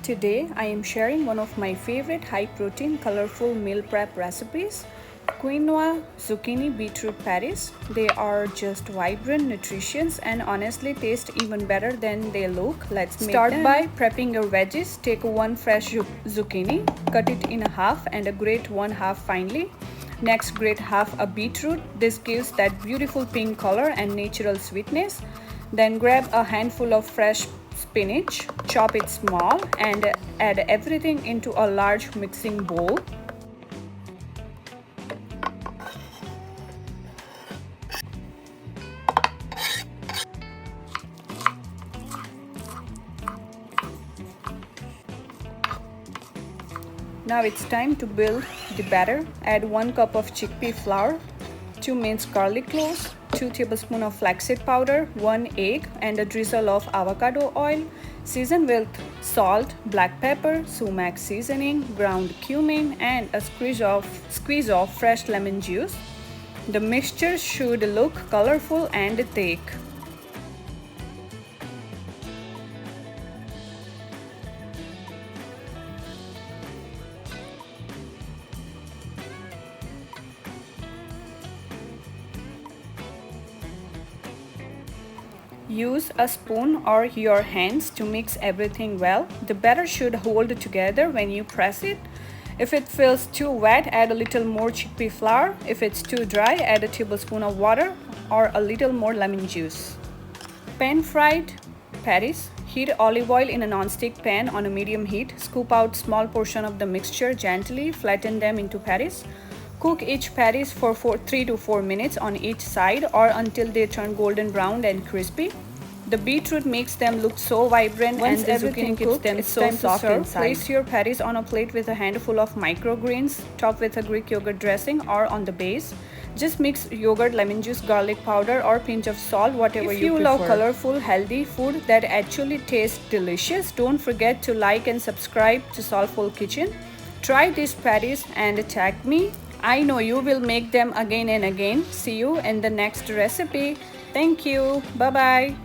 Today I am sharing one of my favorite high protein colorful meal prep recipes, quinoa zucchini beetroot patties. They are just vibrant, nutritious and honestly taste even better than they look. Let's start by prepping your veggies. Take one fresh zucchini, cut it in half and grate one half finely. Next, grate half a beetroot. This gives that beautiful pink color and natural sweetness. Then grab a handful of fresh spinach, chop it small and add everything into a large mixing bowl. Now it's time to build the batter. Add 1 cup of chickpea flour, 2 minced garlic cloves, 2 tablespoons of flaxseed powder, 1 egg and a drizzle of avocado oil. Season with salt, black pepper, sumac seasoning, ground cumin and a squeeze of fresh lemon juice. The mixture should look colorful and thick. Use a spoon or your hands to mix everything well. The batter should hold together when you press it. If it feels too wet, add a little more chickpea flour. If it's too dry, add a tablespoon of water or a little more lemon juice. Pan-fried patties. Heat olive oil in a non-stick pan on a medium heat. Scoop out small portion of the mixture gently. Flatten them into patties. Cook each patties for 3 to 4 minutes on each side or until they turn golden brown and crispy. The beetroot makes them look so vibrant and the zucchini keeps them so soft inside. Place your patties on a plate with a handful of microgreens, top with a Greek yogurt dressing or on the base. Just mix yogurt, lemon juice, garlic powder or pinch of salt, whatever you prefer. If you love colorful, healthy food that actually tastes delicious, don't forget to like and subscribe to Soulful Kitchen. Try these patties and tag me. I know you will make them again and again. See you in the next recipe. Thank you. Bye-bye.